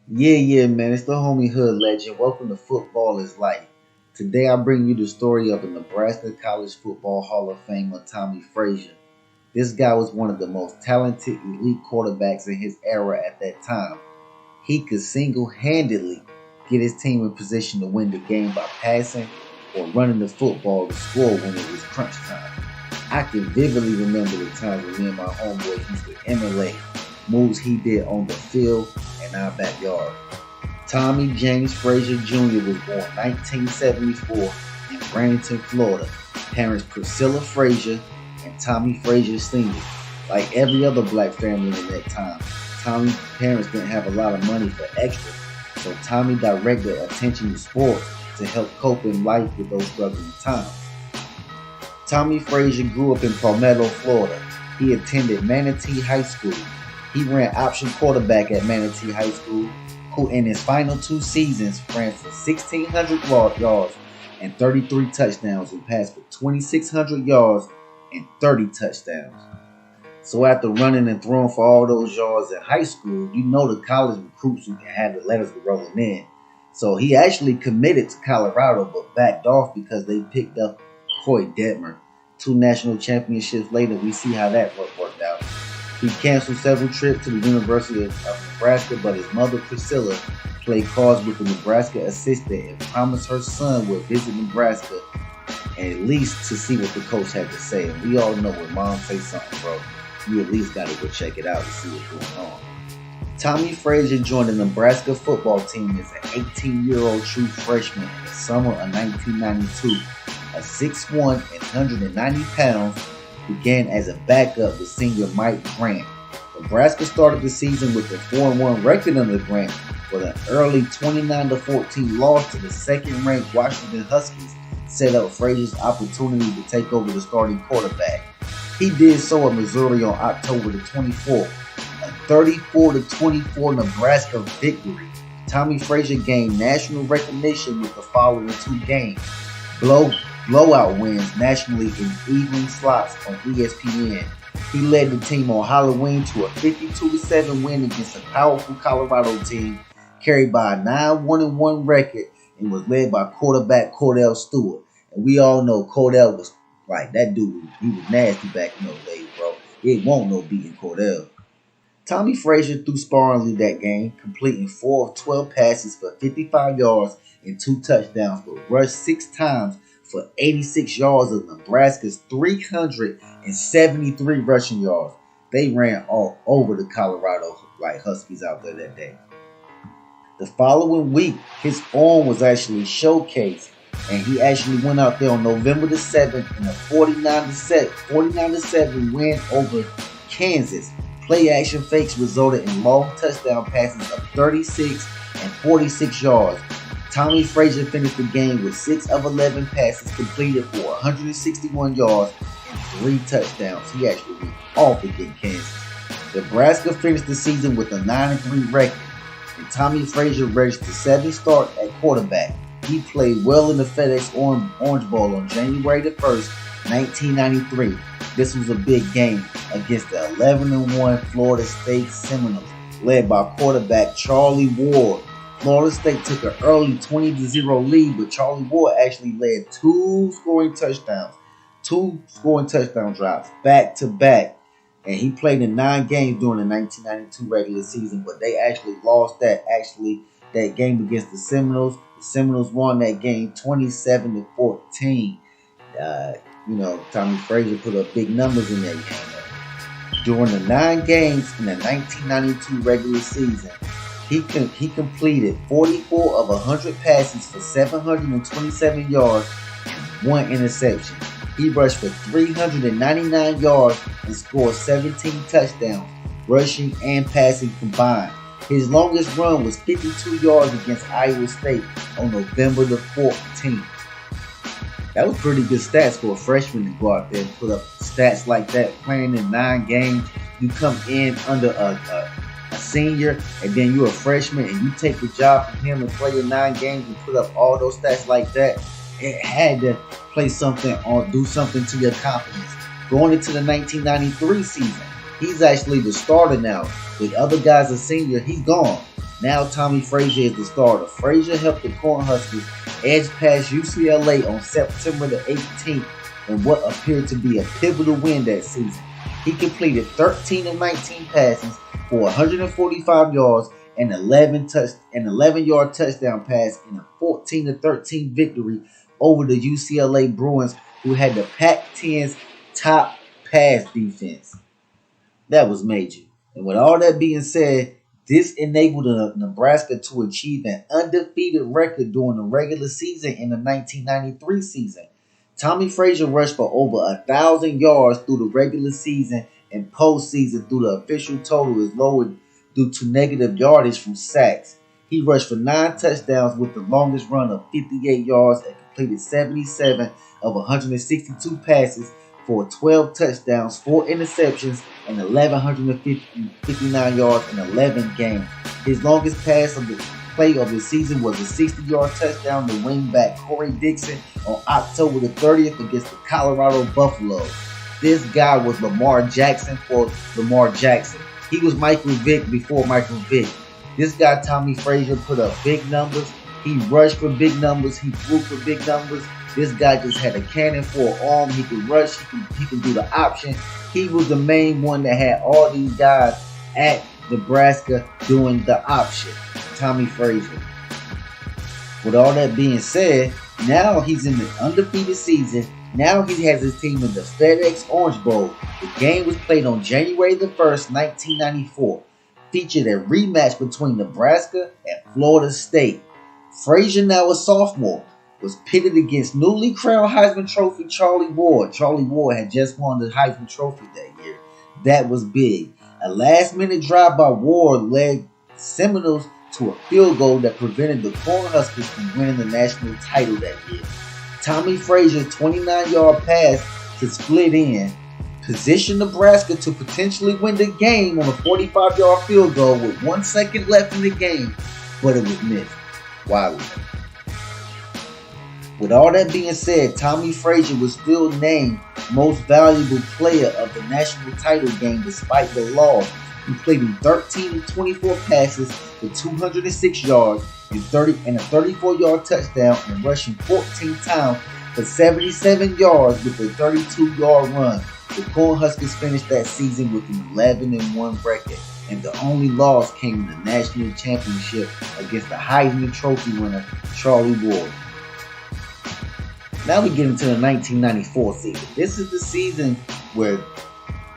Yeah, man. It's the homie Hood legend. Welcome to Football is Life. Today I bring you the story of the Nebraska College Football Hall of Famer Tommie Frazier. This guy was one of the most talented elite quarterbacks in his era at that time. He could single-handedly get his team in position to win the game by passing or running the football to score when it was crunch time. I can vividly remember the times when me and my homeboys used to emulate moves he did on the field in our backyard. Tommie James Frazier Jr. was born 1974 in Bradenton, Florida. Parents Priscilla Frazier and Tommie Frazier Sr. Like every other black family in that time, Tommie's parents didn't have a lot of money for extra, so Tommie directed attention to sports to help cope in life with those struggling times. Tommie Frazier grew up in Palmetto, Florida. He attended Manatee High School. He ran option quarterback at Manatee High School, who in his final two seasons ran for 1,600 yards and 33 touchdowns and passed for 2,600 yards and 30 touchdowns. So after running and throwing for all those yards in high school, you know the college recruits who can have the letters were rolling in. So he actually committed to Colorado but backed off because they picked up Coy Detmer. Two national championships later, we see how that worked out. He canceled several trips to the University of Nebraska, but his mother Priscilla played cards with the Nebraska assistant and promised her son would visit Nebraska and at least to see what the coach had to say. And we all know when mom says something, bro, you at least got to go check it out and see what's going on. Tommie Frazier joined the Nebraska football team as an 18-year-old true freshman in the summer of 1992. A 6'1" and 190 pounds, began as a backup with senior Mike Grant. Nebraska started the season with a 4-1 record under Grant, but an early 29-14 loss to the second-ranked Washington Huskies set up Frazier's opportunity to take over the starting quarterback. He did so at Missouri on October the 24th, a 34-24 Nebraska victory. Tommie Frazier gained national recognition with the following two games: blowout wins nationally in evening slots on ESPN. He led the team on Halloween to a 52-7 win against a powerful Colorado team carried by a 9-1-1 record and was led by quarterback Cordell Stewart. And we all know Cordell was like that dude. He was nasty back in those days, bro. It won't no beating Cordell. Tommie Frazier threw sparingly that game, completing 4 of 12 passes for 55 yards and 2 touchdowns, but rushed 6 times for 86 yards of Nebraska's 373 rushing yards. They ran all over the Colorado Huskies out there that day. The following week, his arm was actually showcased, and he actually went out there on November the 7th in a 49-7 win over Kansas. Play action fakes resulted in long touchdown passes of 36 and 46 yards. Tommie Frazier finished the game with 6 of 11 passes completed for 161 yards and 3 touchdowns. He actually went off against Kansas. Nebraska finished the season with a 9-3 record, and Tommie Frazier registered 7 starts at quarterback. He played well in the FedEx Orange Bowl on January the 1st, 1993. This was a big game against the 11-1 Florida State Seminoles, led by quarterback Charlie Ward. Florida State took an early 20-0 lead, but Charlie Ward actually led 2 scoring touchdown drives back to back. And he played in 9 games during the 1992 regular season, but they actually lost that game against the Seminoles. The Seminoles won that game 27-14. Tommie Frazier put up big numbers in that game. During the 9 games in the 1992 regular season, he completed 44 of 100 passes for 727 yards and 1 interception. He rushed for 399 yards and scored 17 touchdowns, rushing and passing combined. His longest run was 52 yards against Iowa State on November the 14th. That was pretty good stats for a freshman to go out there and put up stats like that, playing in 9 games. You come in under a senior, and then you're a freshman, and you take the job from him and play in 9 games and put up all those stats like that. It had to play something or do something to your confidence. Going into the 1993 season, he's actually the starter now. The other guy's a senior, he's gone. Now Tommie Frazier is the starter. Frazier helped the Cornhuskers edge past UCLA on September the 18th in what appeared to be a pivotal win that season. He completed 13 of 19 passes for 145 yards and 11-yard touchdown pass in a 14-13 victory over the UCLA Bruins, who had the Pac-10's top pass defense. That was major. And with all that being said, this enabled Nebraska to achieve an undefeated record during the regular season in the 1993 season. Tommie Frazier rushed for over 1,000 yards through the regular season, and postseason through the official total is lowered due to negative yardage from sacks. He rushed for 9 touchdowns with the longest run of 58 yards and completed 77 of 162 passes for 12 touchdowns, 4 interceptions, and 1,159 yards in 11 games. His longest pass of the play of the season was a 60-yard touchdown to wingback Corey Dixon on October the 30th against the Colorado Buffaloes. This guy was Lamar Jackson for Lamar Jackson. He was Michael Vick before Michael Vick. This guy, Tommie Frazier, put up big numbers. He rushed for big numbers. He threw for big numbers. This guy just had a cannon for an arm. He could rush. He could do the option. He was the main one that had all these guys at Nebraska doing the option. Tommie Frazier. With all that being said, now he's in the undefeated season. Now he has his team in the FedEx Orange Bowl. The game was played on January the 1st, 1994. Featured a rematch between Nebraska and Florida State. Frazier, now a sophomore, was pitted against newly crowned Heisman Trophy Charlie Ward. Charlie Ward had just won the Heisman Trophy that year. That was big. A last-minute drive by Ward led Seminoles to a field goal that prevented the Cornhuskers from winning the national title that year. Tommie Frazier's 29-yard pass to split end positioned Nebraska to potentially win the game on a 45-yard field goal with 1 second left in the game, but it was missed. Wildly. With all that being said, Tommie Frazier was still named most valuable player of the national title game despite the loss, completing 13 of 24 passes for 206 yards and a 34-yard touchdown and rushing 14 times for 77 yards with a 32-yard run. The Cornhuskers finished that season with an 11-1 record, and the only loss came in the national championship against the Heisman Trophy winner Charlie Ward. Now we get into the 1994 season. This is the season where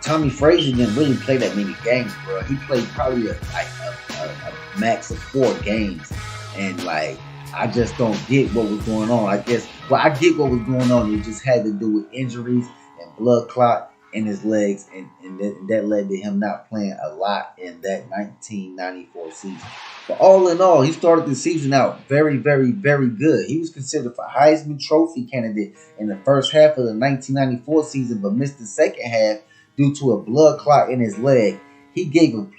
Tommie Frazier didn't really play that many games, bro. He played probably a max of 4 games, and I just don't get what was going on. I get what was going on. It just had to do with injuries and blood clot in his legs, and that led to him not playing a lot in that 1994 season. But all in all, he started the season out very, very, very good. He was considered for Heisman Trophy candidate in the first half of the 1994 season, but missed the second half due to a blood clot in his leg. He gave an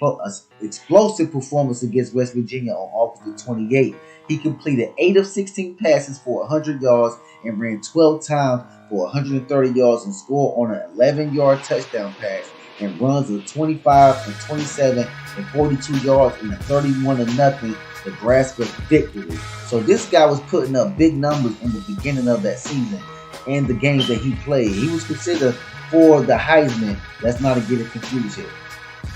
explosive performance against West Virginia on August the 28th. He completed 8 of 16 passes for 100 yards and ran 12 times for 130 yards and scored on an 11-yard touchdown pass and runs of 25 and 27 and 42 yards in a 31-0 Nebraska victory. So this guy was putting up big numbers in the beginning of that season and the games that he played. He was considered for the Heisman. Let's not get it confused here.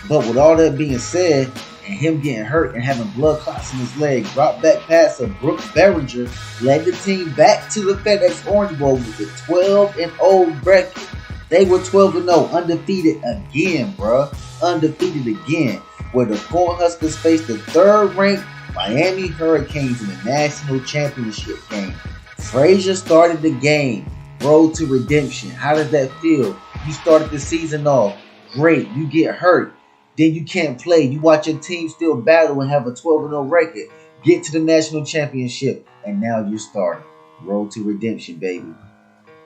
But with all that being said, and him getting hurt and having blood clots in his leg, drop back passer Brooke Berringer led the team back to the FedEx Orange Bowl with a 12-0 record. They were 12-0, undefeated again, bruh. Undefeated again, where the Cornhuskers faced the third-ranked Miami Hurricanes in the national championship game. Frazier started the game. Road to redemption. How does that feel? You started the season off great. You get hurt. Then you can't play. You watch your team still battle and have a 12-0 record. Get to the national championship, and now you're starting. Road to redemption, baby.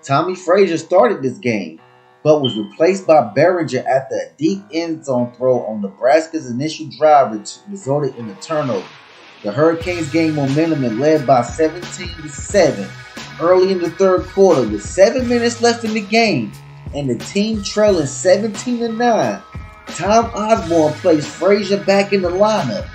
Tommie Frazier started this game, but was replaced by Berringer after a deep end zone throw on Nebraska's initial drive resulted in a turnover. The Hurricanes gained momentum and led by 17-7 early in the third quarter with 7 minutes left in the game, and the team trailing 17-9. Tom Osborne placed Frazier back in the lineup.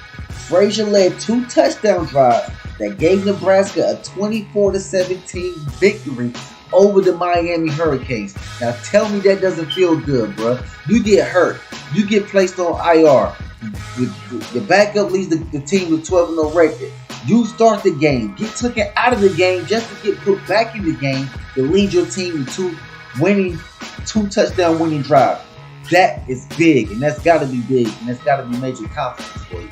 Frazier led 2 touchdown drives that gave Nebraska a 24-17 victory over the Miami Hurricanes. Now tell me that doesn't feel good, bro. You get hurt. You get placed on IR. The backup leads the team with 12-0 record. You start the game, get taken out of the game just to get put back in the game to lead your team to 2 touchdown winning drives. That is big, and that's got to be big, and that's got to be major confidence for you.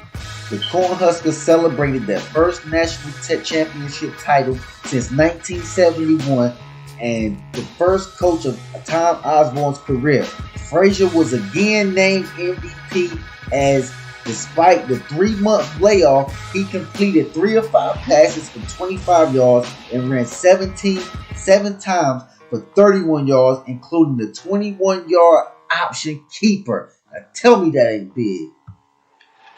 The Cornhuskers celebrated their first national championship title since 1971 and the first coach of Tom Osborne's career. Frazier was again named MVP as, despite the 3-month layoff, he completed 3 of 5 passes for 25 yards and ran 7 times for 31 yards, including the 21-yard option keeper. Now tell me that ain't big.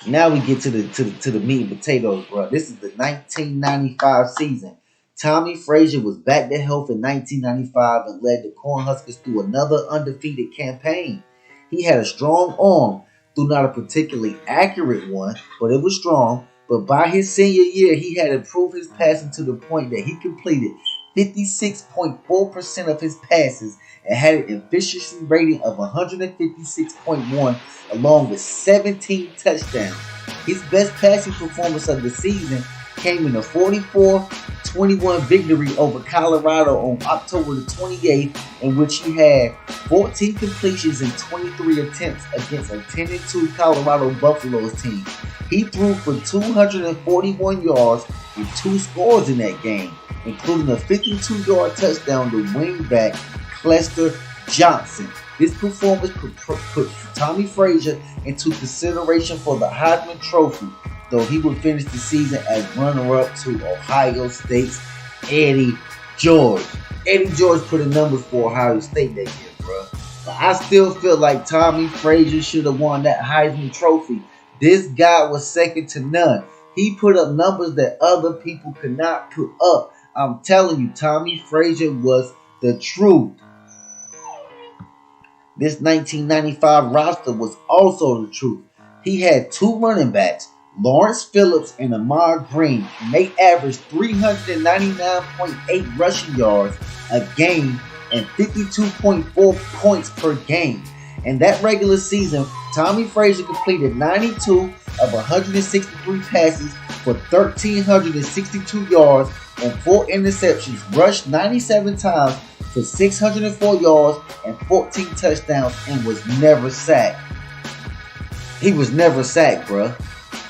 Now we get to the meat and potatoes, bro. This is the 1995 season. Tommie Frazier was back to health in 1995 and led the Cornhuskers through another undefeated campaign. He had a strong arm, though not a particularly accurate one, but it was strong. But by his senior year, he had improved his passing to the point that he completed 56.4% of his passes and had an efficiency rating of 156.1 along with 17 touchdowns. His best passing performance of the season came in a 44-21 victory over Colorado on October the 28th, in which he had 14 completions and 23 attempts against a 10-2 Colorado Buffaloes team. He threw for 241 yards with 2 scores in that game, including a 52-yard touchdown to wingback Lester Johnson. This performance put Tommie Frazier into consideration for the Heisman Trophy, though he would finish the season as runner-up to Ohio State's Eddie George. Eddie George put in numbers for Ohio State that year, bro. But I still feel like Tommie Frazier should have won that Heisman Trophy. This guy was second to none. He put up numbers that other people could not put up. I'm telling you, Tommie Frazier was the truth. This 1995 roster was also the truth. He had 2 running backs, Lawrence Phillips and Ahman Green, and they averaged 399.8 rushing yards a game and 52.4 points per game. In that regular season, Tommie Frazier completed 92 of 163 passes for 1,362 yards and 4 interceptions, rushed 97 times for 604 yards and 14 touchdowns, and was never sacked. He was never sacked, bruh.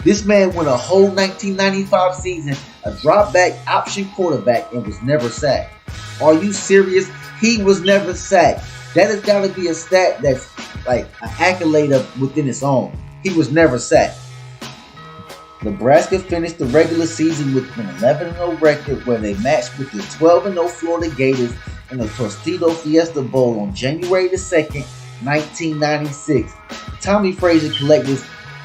This man went a whole 1995 season a drop-back option quarterback and was never sacked. Are you serious? He was never sacked. That has got to be a stat that's like an accolade within its own. He was never sacked. Nebraska finished the regular season with an 11-0 record where they matched with the 12-0 Florida Gators in the Tostitos Fiesta Bowl on January the 2nd, 1996. Tommie Frazier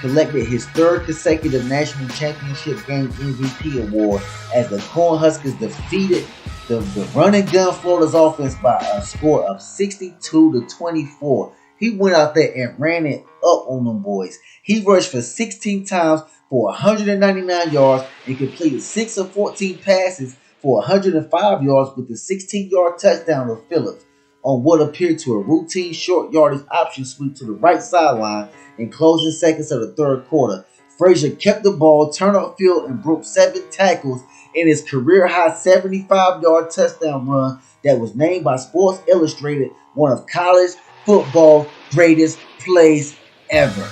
collected his 3rd consecutive national championship game MVP award as the Cornhuskers defeated the run and gun Florida's offense by a score of 62-24. He went out there and ran it up on them boys. He rushed for 16 times for 199 yards and completed 6 of 14 passes for 105 yards with a 16-yard touchdown to Phillips on what appeared to a routine short yardage option sweep to the right sideline in closing seconds of the 3rd quarter. Frazier kept the ball, turned upfield, and broke 7 tackles in his career-high 75-yard touchdown run that was named by Sports Illustrated one of college football's greatest plays ever.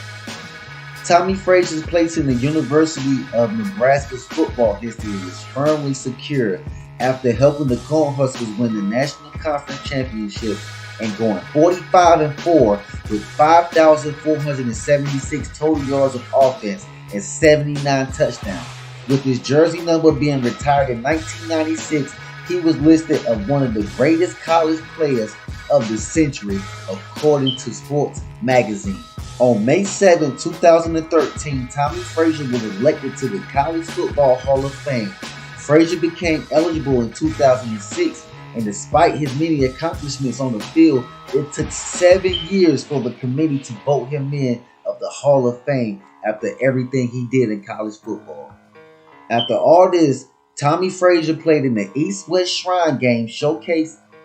Tommie Frazier's place in the University of Nebraska's football history is firmly secure after helping the Cornhuskers win the National Conference Championship and going 45-4 with 5,476 total yards of offense and 79 touchdowns. With his jersey number being retired in 1996, he was listed as one of the greatest college players of the century, according to Sports Magazine. On May 7, 2013, Tommie Frazier was elected to the College Football Hall of Fame. Frazier became eligible in 2006, and despite his many accomplishments on the field, it took 7 years for the committee to vote him in of the Hall of Fame after everything he did in college football. After all this, Tommie Frazier played in the East-West Shrine game. It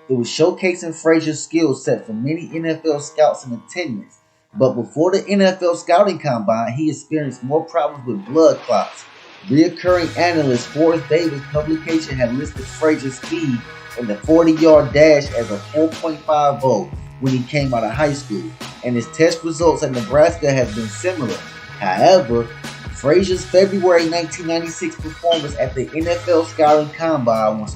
was showcasing Frazier's skill set for many NFL scouts in attendance. But before the NFL scouting combine, he experienced more problems with blood clots. Reoccurring analyst Forrest Davis' publication had listed Frazier's speed in the 40-yard dash as a 4.50 when he came out of high school, and his test results at Nebraska have been similar. However, Frazier's February 1996 performance at the NFL Scouting Combine was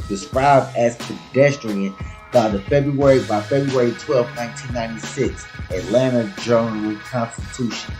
described as pedestrian by February 12, 1996, Atlanta Journal-Constitution.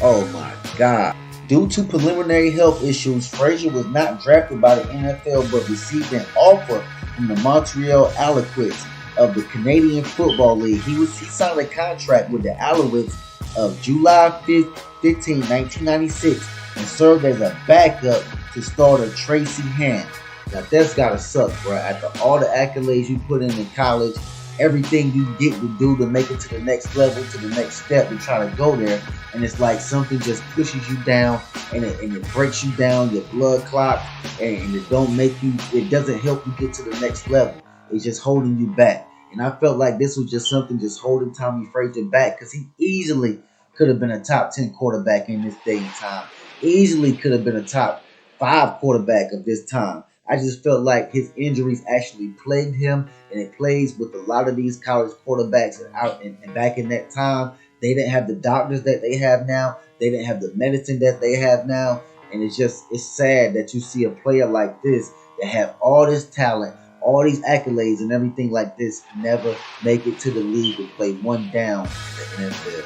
Oh my God. Due to preliminary health issues, Frazier was not drafted by the NFL but received an offer from the Montreal Alouettes of the Canadian Football League. He signed a contract with the Alouettes of July 15, 1996 and served as a backup to starter Tracy Hand. Now that's gotta suck, bro. After all the accolades you put in college, everything you get to do to make it to the next level, to the next step, to try to go there, and it's like something just pushes you down and it breaks you down, your blood clot, and it doesn't help you get to the next level. It's just holding you back. And I felt like this was just something just holding Tommie Frazier back, because he easily could have been a top 10 quarterback in this day and time. Easily could have been a top 5 quarterback of this time. I just felt like his injuries actually plagued him, and it plays with a lot of these college quarterbacks. And back in that time, they didn't have the doctors that they have now. They didn't have the medicine that they have now. And it's sad that you see a player like this that have all this talent, all these accolades and everything like this, never make it to the league and play one down in the NFL.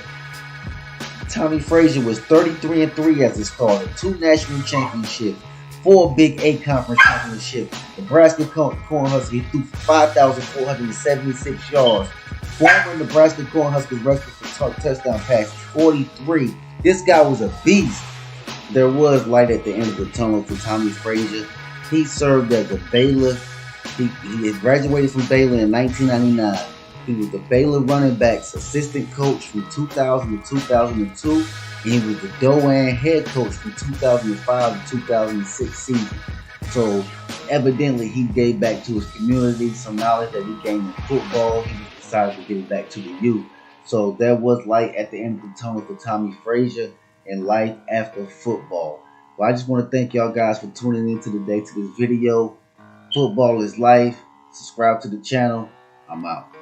Tommie Frazier was 33-3 as a starter, 2 national championships, 4 Big 8 conference championships. Nebraska Cornhuskers threw 5,476 yards. Former Nebraska Cornhuskers rushed for touchdown passes, 43. This guy was a beast. There was light at the end of the tunnel for Tommie Frazier. He served as a Baylor. He graduated from Baylor in 1999. He was the Baylor running backs assistant coach from 2000 to 2002. And he was the Doane head coach from 2005 to 2006 season. So evidently he gave back to his community some knowledge that he gained in football. He decided to give it back to the youth. So there was light at the end of the tunnel for Tommie Frazier and life after football. Well, I just want to thank y'all guys for tuning in to this video. Football is life. Subscribe to the channel. I'm out.